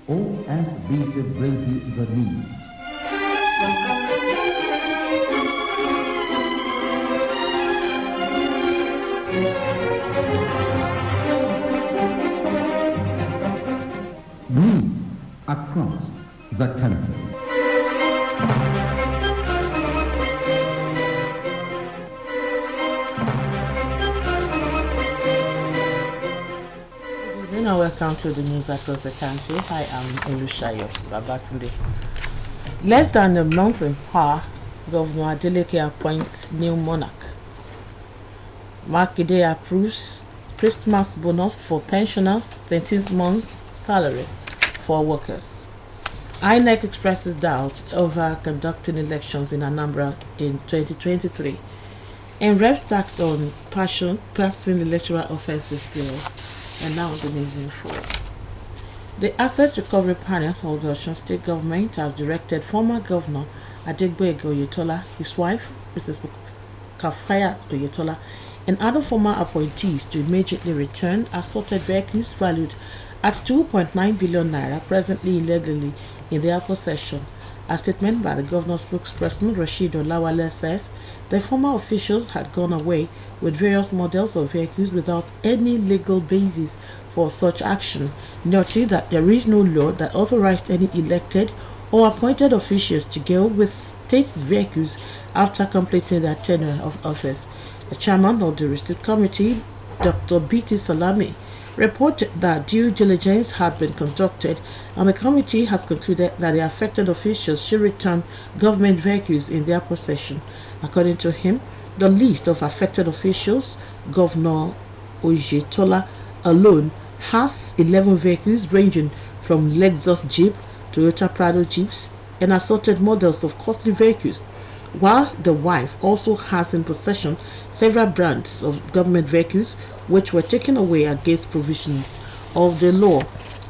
OSBC brings you the news. News across the country. Welcome to the news across the country. I am Elushayo Babatunde. Less than a month in power, Governor Adeleke appoints new monarch. Makinde approves Christmas bonus for pensioners, 13th month salary for workers. INEC expresses doubt over conducting elections in Anambra in 2023. And reps taxed on passing electoral offences bill. And now the news info. The Assets Recovery Panel of the Osun State Government has directed former Governor Adegboyega Oyetola, his wife, Mrs. Kafayat Oyetola, and other former appointees to immediately return assorted vehicles valued at 2.9 billion naira presently illegally in their possession. A statement by the governor's spokesperson Rashid Olawale says the former officials had gone away with various models of vehicles without any legal basis for such action, noting that there is no law that authorized any elected or appointed officials to go with state vehicles after completing their tenure of office. The chairman of the District Committee, Dr. B.T. Salami, reported that due diligence had been conducted and the committee has concluded that the affected officials should return government vehicles in their possession. According to him, the list of affected officials, Governor Oyetola alone has 11 vehicles ranging from Lexus Jeep, Toyota Prado Jeeps, and assorted models of costly vehicles, while the wife also has in possession several brands of government vehicles which were taken away against provisions of the law.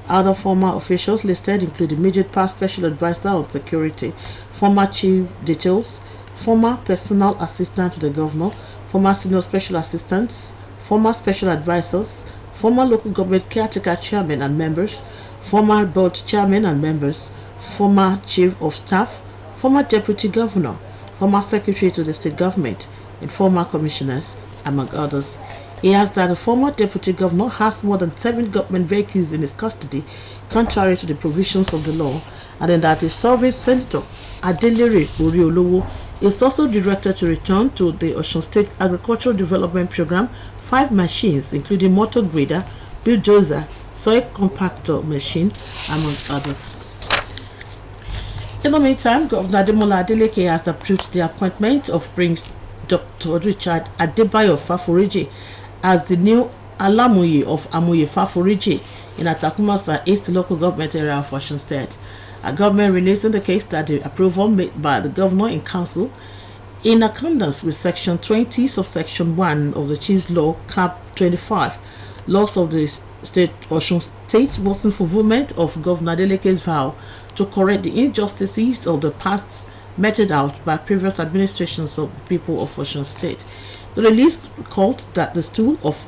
Other former officials listed include immediate past special advisor on security, former chief details, former personal assistant to the governor, former senior special assistants, former special advisors, former local government caretaker chairman and members, former board chairman and members, former chief of staff, former deputy governor, former secretary to the state government, and former commissioners, among others. He adds that the former deputy governor has more than 7 government vehicles in his custody, contrary to the provisions of the law, and then that his service senator, Adelere Oriolowo, is also directed to return to the Osun State Agricultural Development Program 5 machines, including motor grader, bulldozer, soil compactor machine, among others. In the meantime, Governor Ademola Adeleke has approved the appointment of Prince Dr. Richard Adebayo Faforiji as the new Alamuyi of Amuye Faforiji in Atakumasa East local government area of Osun State. A government releasing the case that the approval made by the governor in council in accordance with Section 20 subsection 1 of the Chief's Law Cap 25, laws of the state Osun State was in fulfillment of Governor Adeleke's vow to correct the injustices of the past meted out by previous administrations of the people of Osun State. The release called that the stool of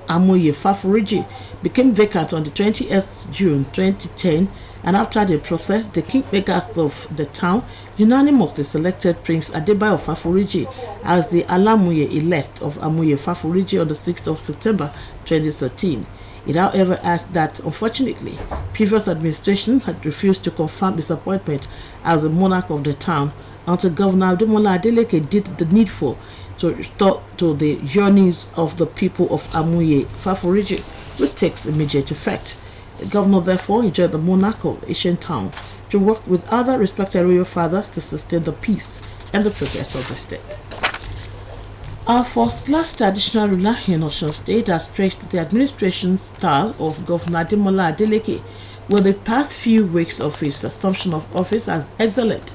Amuye Faforiji became vacant on the 20th June 2010, and after the process, the kingmakers of the town unanimously selected Prince Adebayo Faforiji as the Alamuye elect of Amuye Faforiji on the 6th of September 2013. It however adds that, unfortunately, previous administration had refused to confirm his appointment as the monarch of the town until Governor Ademola Adeleke did the needful to restore to the yearnings of the people of Amuye Faforiji, which takes immediate effect. The governor therefore enjoined the monarch of the ancient town to work with other respected royal fathers to sustain the peace and the progress of the state. Our first-class traditional ruler in Osun State has praised the administration style of Governor Ademola Adeleke, with the past few weeks of his assumption of office as excellent.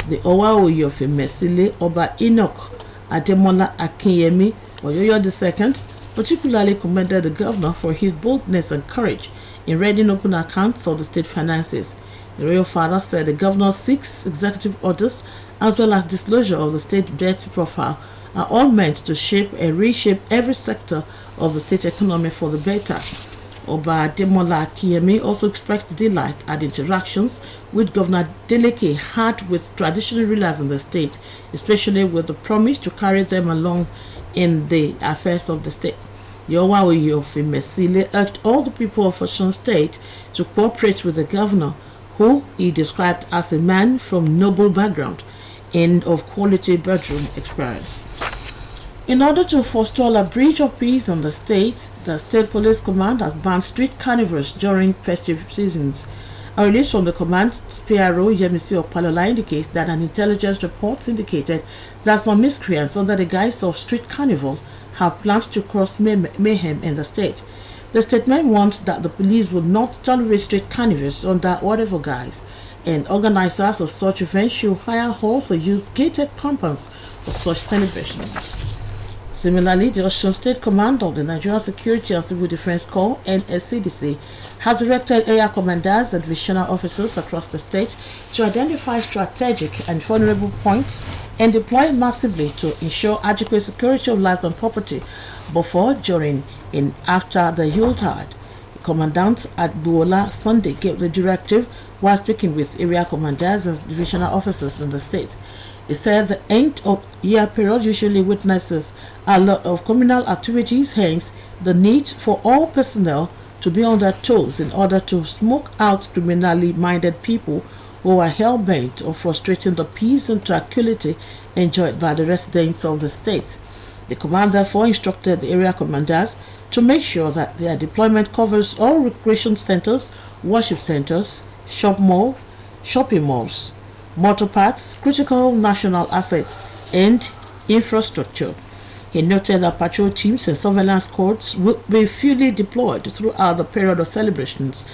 The Owaoye of Imesile Oba Enoch Ademola Akinyemi Oyoyo II particularly commended the governor for his boldness and courage in reading open accounts of the state finances. The royal father said the governor's 6 executive orders, as well as disclosure of the state debt profile, are all meant to shape and reshape every sector of the state economy for the better. Oba Demola Kiyemi also expressed delight at interactions with Governor Deleke had with traditional rulers in the state, especially with the promise to carry them along in the affairs of the state. Yowawi of Mesile urged all the people of Osun State to cooperate with the governor, who he described as a man from noble background and of quality bedroom experience. In order to forestall a breach of peace in the state police command has banned street carnivals during festive seasons. A release from the command PRO Yemisi Opalola indicates that an intelligence report indicated that some miscreants under the guise of street carnival have plans to cause mayhem in the state. The statement warned that the police would not tolerate street carnivals under whatever guise, and organizers of such events should hire halls or use gated compounds for such celebrations. Similarly, the Osun State Command of the Nigerian Security and Civil Defense Corps (NSCDC) has directed area commanders and divisional officers across the state to identify strategic and vulnerable points and deploy massively to ensure adequate security of lives and property before, during, and after the Yuletide. Commandant at Buola Sunday gave the directive while speaking with area commanders and divisional officers in the state. He said the end of year period usually witnesses a lot of criminal activities, hence the need for all personnel to be on their toes in order to smoke out criminally minded people who are hell-bent on frustrating the peace and tranquility enjoyed by the residents of the state. The command therefore instructed the area commanders to make sure that their deployment covers all recreation centers, worship centers, shopping malls, motor parks, critical national assets, and infrastructure. He noted that patrol teams and surveillance squads will be fully deployed throughout the period of celebrations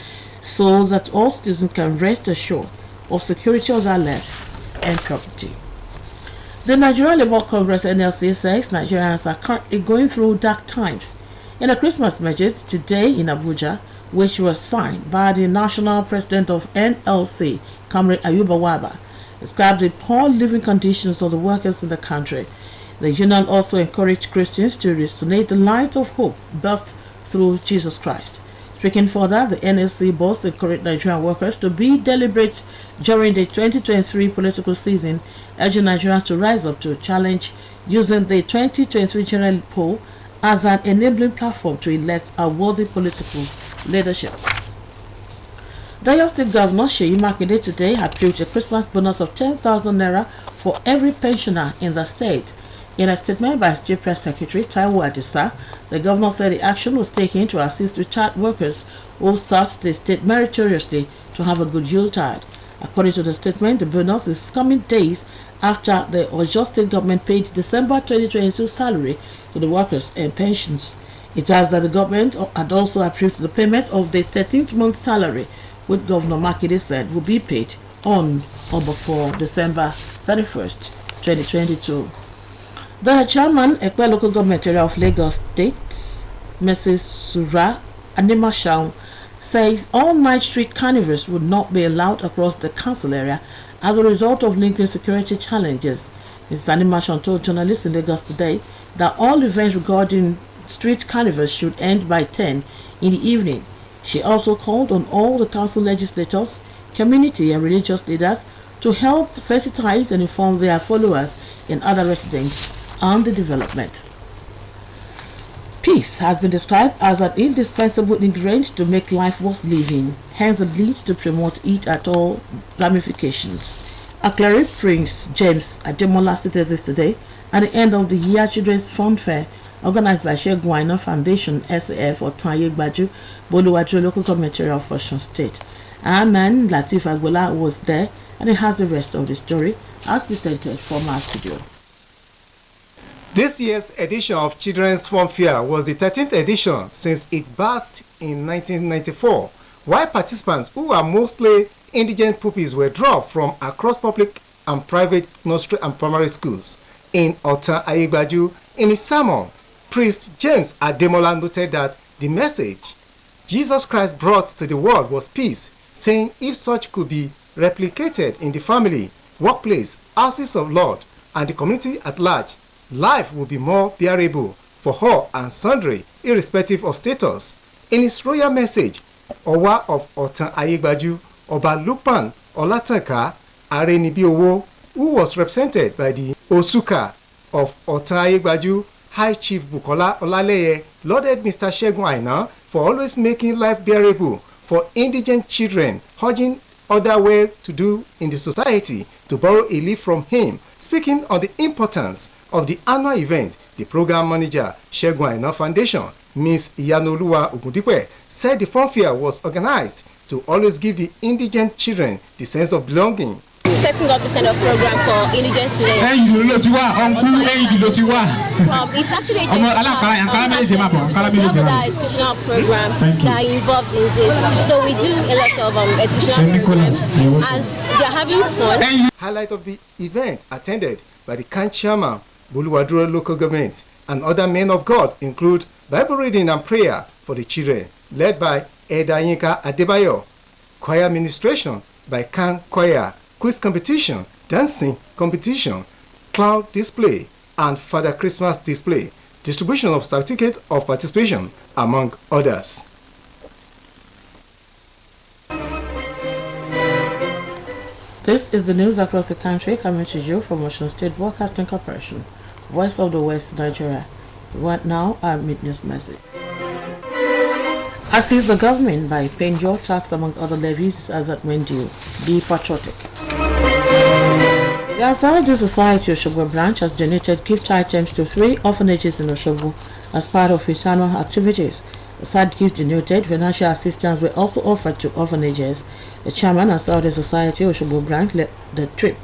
so that all citizens can rest assured of security of their lives and property. The Nigerian Labour Congress (NLC) says Nigerians are currently going through dark times. In a Christmas message today in Abuja, which was signed by the national president of NLC, Comrade Ayuba Waba, described the poor living conditions of the workers in the country. The union also encouraged Christians to resonate the light of hope burst through Jesus Christ. Speaking further, the NLC boss encouraged Nigerian workers to be deliberate during the 2023 political season, urging Nigerians to rise up to challenge using the 2023 general poll as an enabling platform to elect a worthy political leadership. Oyo State Governor Seyi Makinde today approved a Christmas bonus of 10,000 naira for every pensioner in the state. In a statement by his Chief Press Secretary Taiwo Adisa, the governor said the action was taken to assist retired workers who served the state meritoriously to have a good Yuletide. According to the statement, the bonus is coming days after the Oyo State government paid December 2022 salary to the workers and pensions. It adds that the government had also approved the payment of the 13th month salary, which Governor Makinde said will be paid on or before December 31st, 2022. The chairman, Ekpe Local Government Area of Lagos State, Mrs. Sura Animashaun, says all night street carnivals would not be allowed across the council area as a result of lingering security challenges. Mrs. Animashaun told journalists in Lagos today that all events regarding street carnivals should end by 10 in the evening. She also called on all the council legislators, community and religious leaders to help sensitize and inform their followers and other residents on the development. Peace has been described as an indispensable ingredient to make life worth living, hence the need to promote it at all ramifications. Aclary Prince James Ademola stated this today at the end of the year Children's Fun Fair organized by Sheikh Gwaina Foundation SAF or Taye Gbaju, Boluwaju Local Government Area of Osun State. Our man Latif Agbola was there and he has the rest of the story as presented from our studio. This year's edition of Children's Fun Fair was the 13th edition since it birthed in 1994, while participants who are mostly indigent pupils were drawn from across public and private nursery and primary schools. In Otan Ayegbaju, in his sermon, Priest James Ademola noted that the message Jesus Christ brought to the world was peace, saying if such could be replicated in the family, workplace, houses of Lord, and the community at large, life will be more bearable for all and sundry, irrespective of status. In his royal message, Owa of Otan Ayegbaju, Oba Lukman Olatanka Arenibiowo, who was represented by the Osuka of Otan Ayegbaju, High Chief Bukola Olaleye, lauded Mr. Segun Aina for always making life bearable for indigent children, urging other well-to-do in the society to borrow a leaf from him. Speaking on the importance of the annual event, the program manager, Segun Aina Foundation, Ms. Iyanoluwa Ogundipe, said the fun fair was organized to always give the indigent children the sense of belonging. Setting up this kind of program for indigent students. It's actually a educational program that involved in this. So we do a lot of educational programs as they're having fun. Highlight of the event attended by the Kan Chairman, Buluwaduro local government, and other men of God include Bible reading and prayer for the children, led by Eda Yinka Adebayo, choir ministration by Kan Choir, quiz competition, dancing competition, cloud display, and Father Christmas display, distribution of certificate of participation, among others. This is the news across the country coming to you from Osun State Broadcasting Corporation, Voice of the West, Nigeria. Right now, our mid-news message. Assist the government by paying your tax among other levies as at when due. Be patriotic. The Ansarudeen Society Osogbo branch has donated gift items to 3 orphanages in Osogbo as part of its annual activities. Aside gifts denoted, financial assistance were also offered to orphanages. The chairman of Ansarudeen Society Osogbo branch led the trip.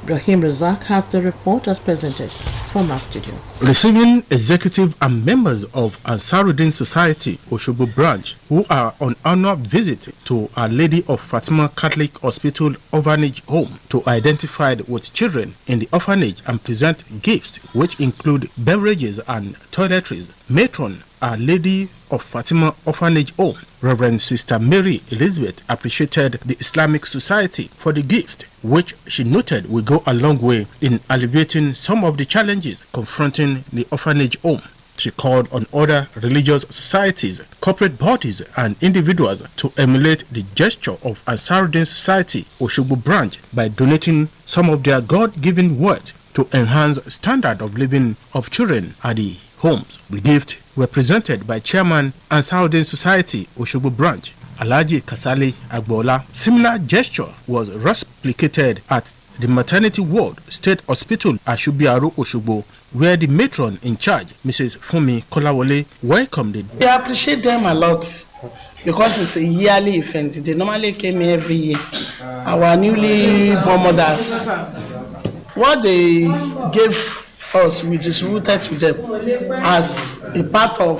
Ibrahim Razak has the report as presented from our studio. Receiving executive and members of Ansarudeen Society Osogbo branch who are on annual visit to Our Lady of Fatima Catholic Hospital Orphanage Home to identify with children in the orphanage and present gifts which include beverages and toiletries. Matron Our Lady of Fatima Orphanage Home, Reverend Sister Mary Elizabeth, appreciated the Islamic Society for the gift, which she noted will go a long way in alleviating some of the challenges confronting the orphanage home. She called on other religious societies, corporate bodies, and individuals to emulate the gesture of Ansarudeen Society Osogbo branch by donating some of their God-given wealth to enhance standard of living of children at the homes. The gifts were presented by Chairman Ansarudeen Society Osogbo branch, Alhaji Kasali Agbola. Similar gesture was replicated at the maternity ward State Hospital Ashubiaru Osogbo, where the matron in charge, Mrs. Fumi Kolawole, welcomed it. We appreciate them a lot because it's a yearly event. They normally came every year. Our newly born mothers, what they gave us, we distributed to them as a part of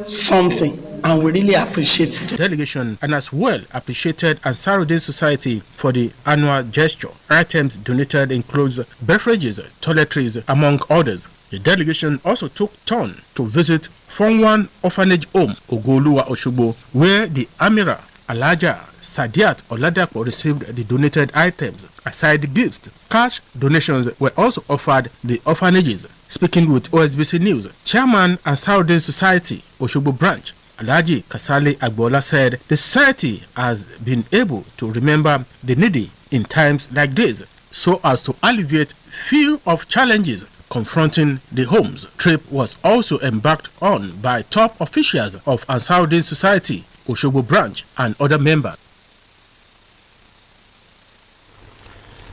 something, and we really appreciate it. Delegation and as well appreciated Ansarudeen Society for the annual gesture. Items donated includes beverages, toiletries, among others. The delegation also took turn to visit Fonwan Orphanage Home, Ogoluwa Osogbo, where the Amira Alaja Sadiat Oladapo received the donated items. Aside the gifts, cash donations were also offered the orphanages. Speaking with OSBC News, Chairman Ansarudeen Society Osogbo branch, Alhaji Kasali Agbola, said the society has been able to remember the needy in times like this so as to alleviate few of challenges confronting the homes. Trip was also embarked on by top officials of Ansarudeen Society Osogbo branch and other members.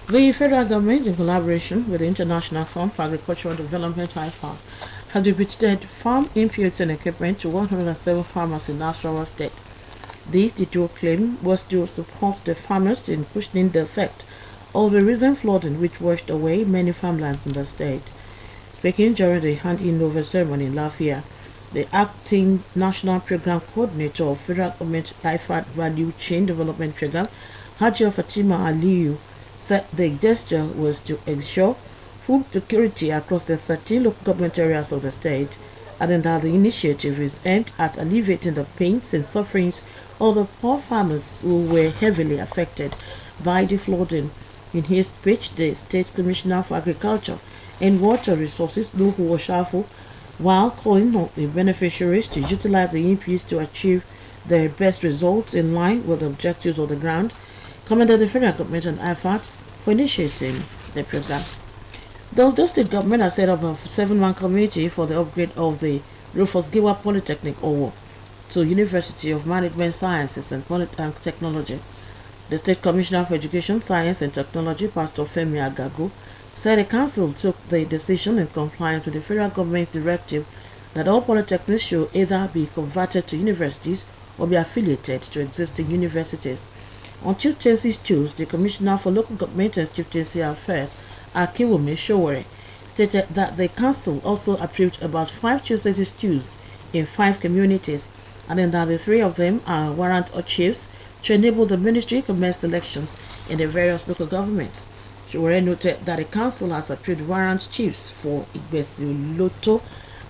The federal government, in collaboration with the International Fund for Agricultural Development (IFAD), has distributed farm inputs and equipment to 107 farmers in Nasarawa State. This, the dual claim, was to support the farmers in cushioning the effect of the recent flooding which washed away many farmlands in the state. Speaking during the hand-in-over ceremony in Lafia, the acting National Program Coordinator of Federal Government IFAD Value Chain Development Program, Hajia Fatima Aliyu, said the gesture was to ensure food security across the 13 local government areas of the state, adding that the initiative is aimed at alleviating the pains and sufferings of the poor farmers who were heavily affected by the flooding. In his speech, the State Commissioner for Agriculture and Water Resources, Nuhu Oshafu, while calling on the beneficiaries to utilize the inputs to achieve their best results in line with the objectives of the ground, commended the federal government and IFAD for initiating the program. The Ondo State government has set up a 7-man committee for the upgrade of the Rufus Giwa Polytechnic Owo to University of Management Sciences and Technology. The State Commissioner for Education, Science and Technology, Pastor Femi Agagu, said the council took the decision in compliance with the federal government's directive that all polytechnics should either be converted to universities or be affiliated to existing universities. On Chieftaincy Tuesday, the Commissioner for Local Government and Chieftaincy Affairs, Akiwumi Showore, stated that the council also approved about 5 chieftaincy stews in 5 communities, and then that the 3 of them are warrant or chiefs to enable the ministry to commence elections in the various local governments. Showore noted that the council has approved warrant chiefs for Igbesi Loto,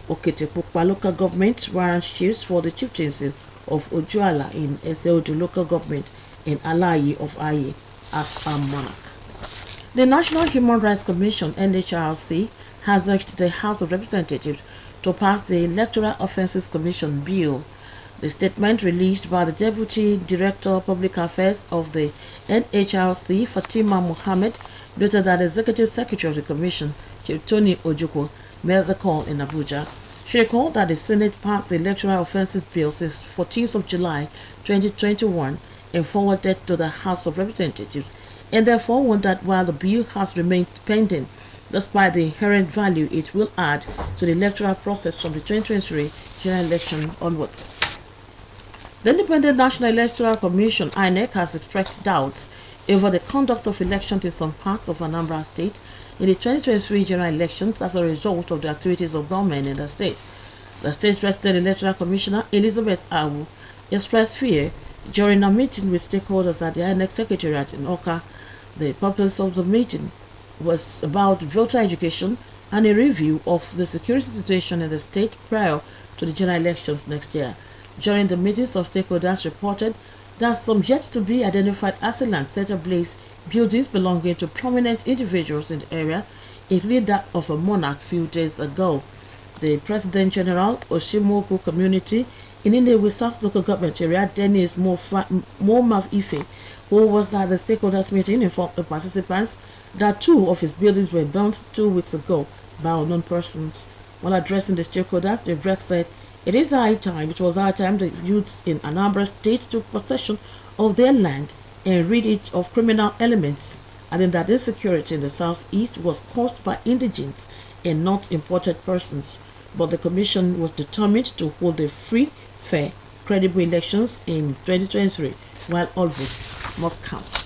Oketepupa local government, warrant chiefs for the chieftaincy of Ojuala in Eseodu local government, and Alayi of Aye as a monarch. The National Human Rights Commission, NHRC, has urged the House of Representatives to pass the Electoral Offences Commission bill. The statement released by the Deputy Director of Public Affairs of the NHRC, Fatima Mohammed, noted that the Executive Secretary of the Commission, Chief Tony Ojukwu, made the call in Abuja. She recalled that the Senate passed the Electoral Offences Bill since 14th of July 2021 and forwarded to the House of Representatives, and therefore wondered why the bill has remained pending, despite the inherent value it will add to the electoral process from the 2023 general election onwards. The Independent National Electoral Commission, INEC, has expressed doubts over the conduct of elections in some parts of Anambra State in the 2023 general elections as a result of the activities of gunmen in the state. The state's President Electoral Commissioner, Elizabeth Awu, expressed fear during a meeting with stakeholders at the INEC Secretariat in Oka. The purpose of the meeting was about voter education and a review of the security situation in the state prior to the general elections next year. During the meeting, some stakeholders reported that some yet to be identified assailants set ablaze buildings belonging to prominent individuals in the area, including that of a monarch few days ago. The President General Oshimoku community in Inewi South local government area, Dennis Momav Ife, who was at the stakeholders meeting, informed the participants that 2 of his buildings were burnt 2 weeks ago by unknown persons. While addressing the stakeholders, the rep said it was high time the youths in Anambra State took possession of their land and rid it of criminal elements, adding that insecurity in the southeast was caused by indigents and not imported persons. But the commission was determined to hold a free, fair, credible elections in 2023, while all votes must count.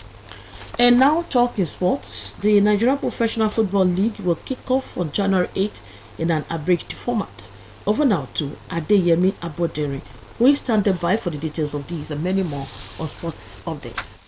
And now talking sports, the Nigerian Professional Football League will kick off on January 8 in an abridged format. Over now to Adeyemi Abodere, who is standing by for the details of these and many more on Sports Updates.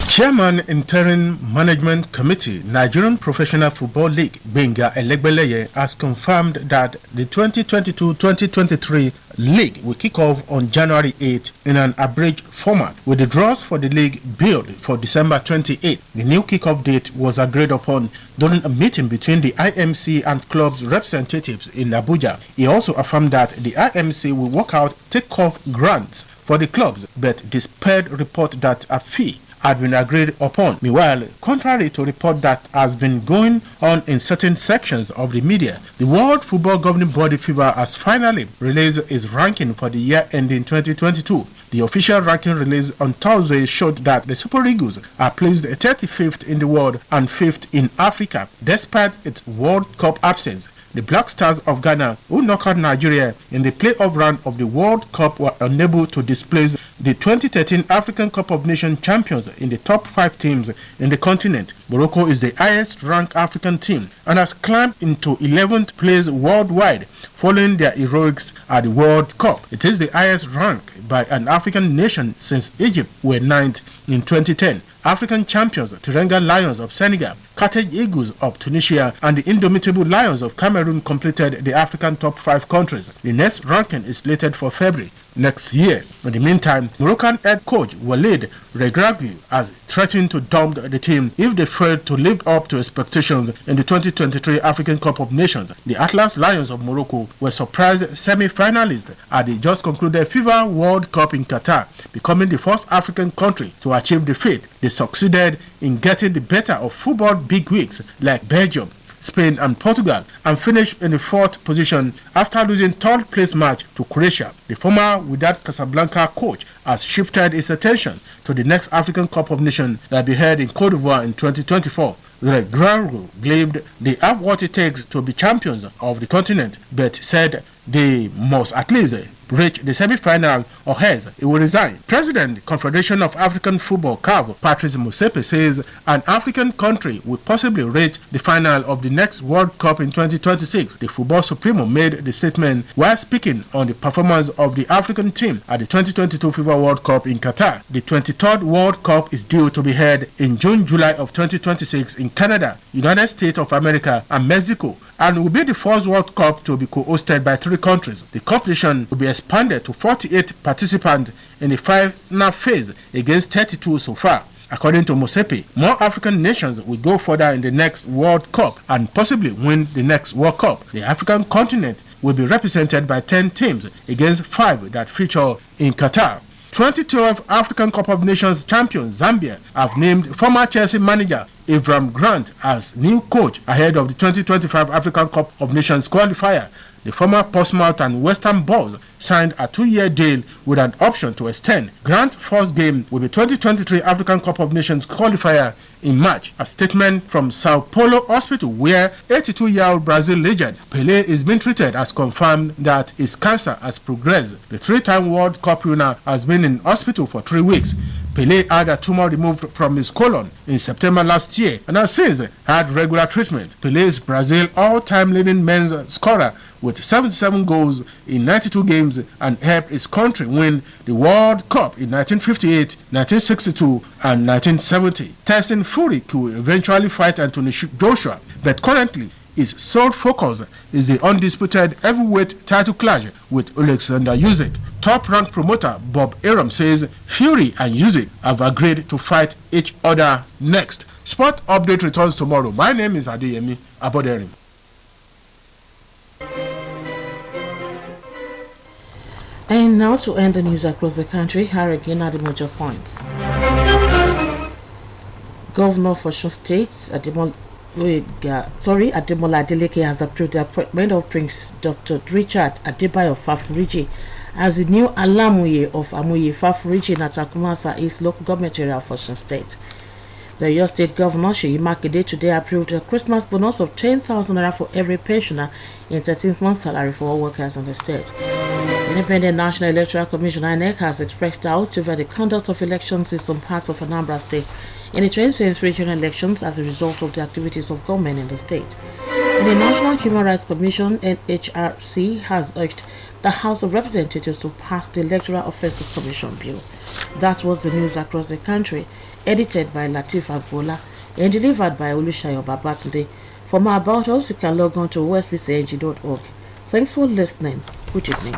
Chairman Interim Management Committee, Nigerian Professional Football League, Benga Elegbeleye, has confirmed that the 2022-2023 league will kick off on January 8 in an abridged format, with the draws for the league billed for December 28. The new kickoff date was agreed upon during a meeting between the IMC and clubs' representatives in Abuja. He also affirmed that the IMC will work out take-off grants for the clubs, but dispelled report that a fee had been agreed upon. Meanwhile, contrary to report that has been going on in certain sections of the media, the World Football Governing Body FIFA has finally released its ranking for the year ending 2022. The official ranking released on Thursday showed that the Super Eagles are placed 35th in the world and 5th in Africa, despite its World Cup absence. The Black Stars of Ghana, who knocked out Nigeria in the playoff round of the World Cup, were unable to displace the 2013 African Cup of Nations champions in the top 5 teams in the continent. Morocco is the highest-ranked African team and has climbed into 11th place worldwide following their heroics at the World Cup. It is the highest rank by an African nation since Egypt were 9th in 2010. African champions, Teranga Lions of Senegal, Carthage Eagles of Tunisia, and the Indomitable Lions of Cameroon completed the African top 5 countries. The next ranking is slated for February. next year. In the meantime, Moroccan head coach Walid Regragui has threatened to dump the team if they fail to live up to expectations in the 2023 African Cup of Nations. The Atlas Lions of Morocco were surprise semi-finalists at the just concluded FIFA World Cup in Qatar, becoming the first African country to achieve the feat. They succeeded in getting the better of football bigwigs like Belgium, Spain and Portugal, and finished in the 4th position after losing 3rd place match to Croatia. The former Wydad Casablanca coach has shifted his attention to the next African Cup of Nations that will be held in Cote d'Ivoire in 2024. The Grand believed they have what it takes to be champions of the continent, but said they must at least reach the semi-final or else he will resign. President Confederation of African Football CAF Patrice Motsepe says an African country will possibly reach the final of the next World Cup in 2026. The Football Supremo made the statement while speaking on the performance of the African team at the 2022 FIFA World Cup in Qatar. The 23rd World Cup is due to be held in June-July of 2026 in Canada, United States of America and Mexico, and will be the first World Cup to be co-hosted by 3 countries. The competition will be expanded to 48 participants in the final phase against 32 so far. According to Motsepe, more African nations will go further in the next World Cup and possibly win the next World Cup. The African continent will be represented by 10 teams against 5 that feature in Qatar. 2012 African Cup of Nations champions Zambia have named former Chelsea manager Avram Grant as new coach ahead of the 2025 African Cup of Nations qualifier. The former Portsmouth and Western Bulls signed a 2-year deal with an option to extend. Grant's first game will be 2023 African Cup of Nations qualifier in March. A statement from Sao Paulo Hospital, where 82-year-old Brazil legend Pelé is being treated, has confirmed that his cancer has progressed. The 3-time World Cup winner has been in hospital for 3 weeks. Pelé had a tumor removed from his colon in September last year and has since had regular treatment. Pelé is Brazil's all-time leading men's scorer with 77 goals in 92 games and helped his country win the World Cup in 1958, 1962 and 1970. Tyson Fury could eventually fight Anthony Joshua, but currently his sole focus is the undisputed heavyweight title clash with Alexander Usyk. Top-ranked promoter Bob Arum says Fury and Usyk have agreed to fight each other next. Sport Update returns tomorrow. My name is Adeyemi Aboderin. And now to end the news across the country, here again are the major points. Governor for Osun State, Ademola Adeleke, has approved the appointment of Prince Dr. Richard Adebayo Fafuriji as the new Alamuye of Amuye Fafuriji in Atakumasa East local government area of Osun State. The Oyo State Governor Seyi Makinde today approved a Christmas bonus of 10,000 naira for every pensioner in 13th month salary for all workers in the state. Independent National Electoral Commission INEC has expressed doubt over the conduct of elections in some parts of Anambra State in the 2023 general elections as a result of the activities of government in the state. And the National Human Rights Commission NHRC has urged the House of Representatives to pass the Electoral Offences Commission Bill. That was the news across the country, edited by Latif Agbola and delivered by Olushayo Babatunde. For more about us, you can log on to osbcng.org. Thanks for listening. Good evening.